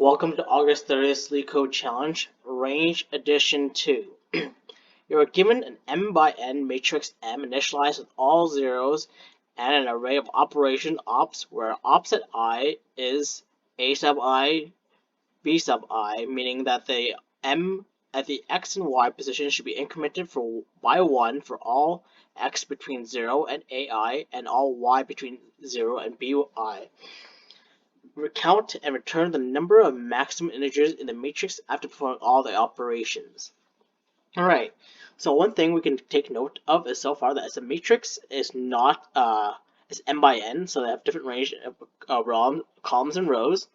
Welcome to August 30th LeetCode Challenge, Range Edition 2. You are given an m by n matrix M initialized with all zeros and an array of operation ops where op at I is a sub I, b sub I, meaning that the m at the x and y position should be incremented by 1 for all x between 0 and ai and all y between 0 and bi. Recount and return the number of maximum integers in the matrix after performing all the operations. Alright, so one thing we can take note of is so far that as a matrix is not is m by n, so they have different range of columns and rows,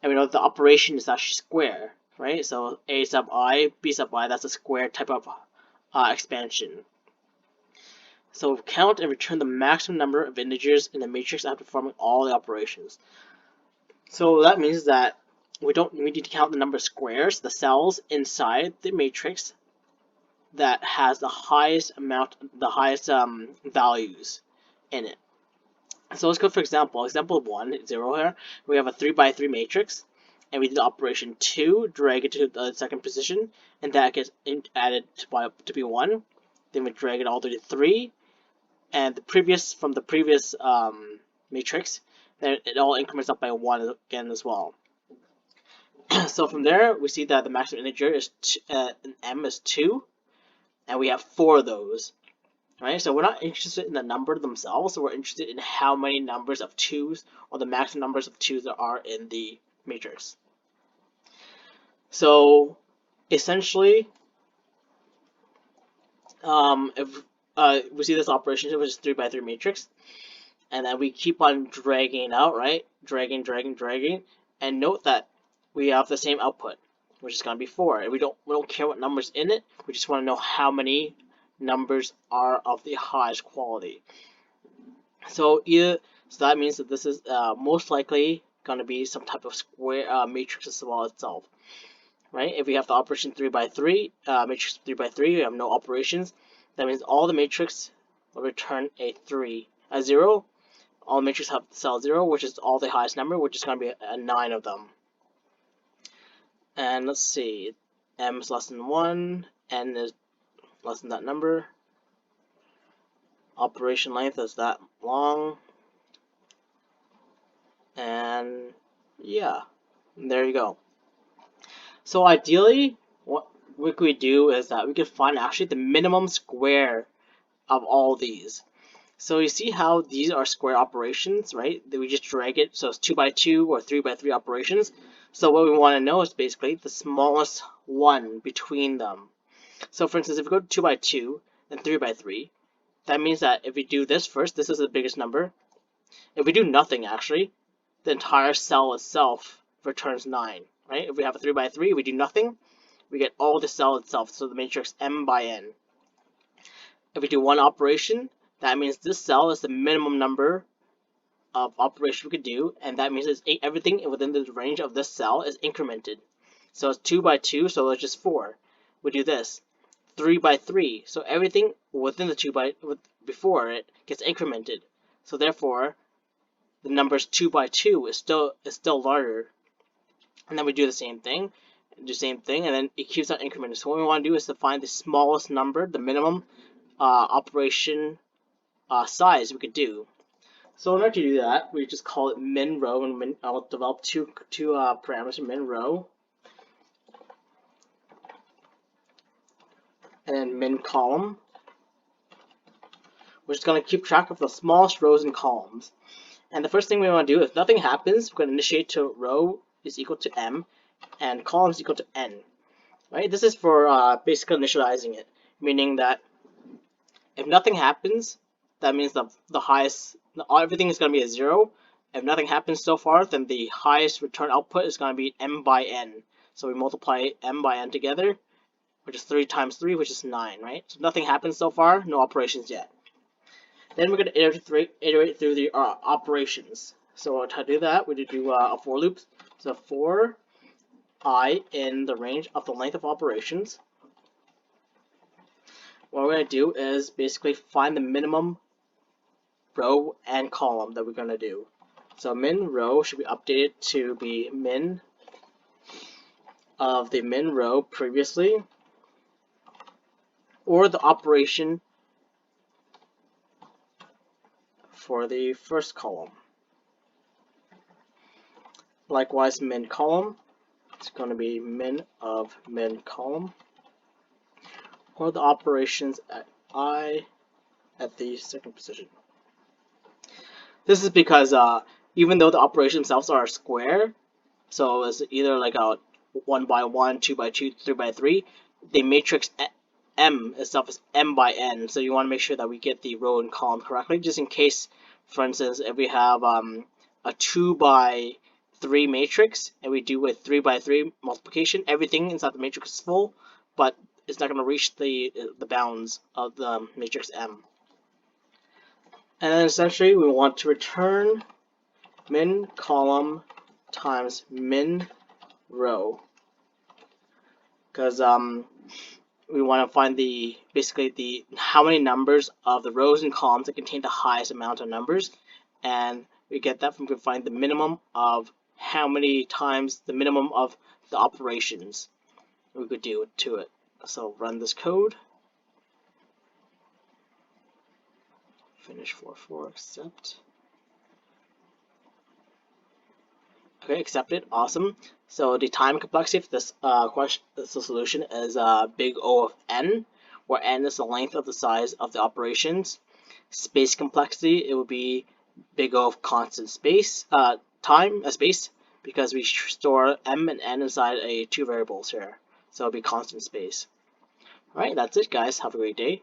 and we know that the operation is actually square, right? So a sub I, b sub I, that's a square type of expansion. So count and return the maximum number of integers in the matrix after performing all the operations. So that means that we need to count the number of squares, the cells inside the matrix that has the highest values in it. So let's go for example 1, 0 here. We have a 3 by 3 matrix, and we did the operation 2, drag it to the second position, and that gets added to be 1. Then we drag it all the way to 3, and from the previous matrix, then it all increments up by 1 again as well. So from there, we see that the maximum integer is in m is 2, and we have 4 of those. Right? So we're not interested in the number themselves, so we're interested in how many numbers of 2s, or the maximum numbers of 2s there are in the matrix. So essentially, if we see this operation, which is 3 by 3 matrix, and then we keep on dragging out, right? Dragging, and note that we have the same output, which is going to be 4. And we don't care what number's in it. We just want to know how many numbers are of the highest quality. So that means that this is most likely going to be some type of square matrix as well itself, right? If we have the operation 3 by 3, matrix 3 by 3, we have no operations. That means all the matrix will return a 0. All matrices have cell 0, which is all the highest number, which is going to be a 9 of them. And let's see, m is less than 1, n is less than that number. Operation length is that long. And yeah, there you go. So ideally, what we could do is that we could find actually the minimum square of all these. So you see how these are square operations, right? That we just drag it, so it's 2 by 2 or 3 by 3 operations. So what we want to know is basically the smallest one between them. So for instance, if we go 2 by 2 and 3 by 3, that means that if we do this first, this is the biggest number. If we do nothing actually, the entire cell itself returns 9, right? If we have a 3 by 3, we do nothing, we get all the cell itself, so the matrix m by n. If we do one operation, that means this cell is the minimum number of operations we could do, and that means everything within the range of this cell is incremented. So it's 2 by 2, so it's just 4. We do this. 3 by 3, so everything within the before it gets incremented. So therefore, the numbers 2 by 2 is still larger. And then we do the same thing, and then it keeps on incrementing. So what we want to do is to find the smallest number, the minimum operation size we could do. So in order to do that, we just call it min row, and I'll develop two parameters, min row and then min column, which is going to keep track of the smallest rows and columns. And the first thing we want to do, if nothing happens, we're going to initiate to row is equal to m and column is equal to n. Right? This is for basically initializing it, meaning that if nothing happens, that means the highest, everything is going to be a 0. If nothing happens so far, then the highest return output is going to be m by n. So we multiply m by n together, which is 3 times 3, which is 9, right? So nothing happens so far, no operations yet. Then we're going to iterate through the operations. So to do that, we do a for loop. So for I in the range of the length of operations, what we're going to do is basically find the minimum row and column that we're going to do. So min row should be updated to be min of the min row previously, or the operation for the first column. Likewise, min column, it's going to be min of min column, or the operations at I at the second position. This is because even though the operations themselves are a square, so it's either like a 1 by 1, 2 by 2, 3 by 3, the matrix M itself is m by n, so you want to make sure that we get the row and column correctly, just in case, for instance, if we have a 2 by 3 matrix and we do a 3 by 3 multiplication, everything inside the matrix is full, but it's not going to reach the bounds of the matrix M. And then essentially we want to return min column times min row, because we want to find basically the how many numbers of the rows and columns that contain the highest amount of numbers, and we get that from finding the minimum of how many times the minimum of the operations we could do to it. So run this code. Finish 4 accept. Okay, accepted. Awesome. So the time complexity for this this solution is big O of n, where n is the length of the size of the operations. Space complexity, it would be big O of constant space, space, because we store m and n inside two variables here. So it'll be constant space. Alright, that's it guys. Have a great day.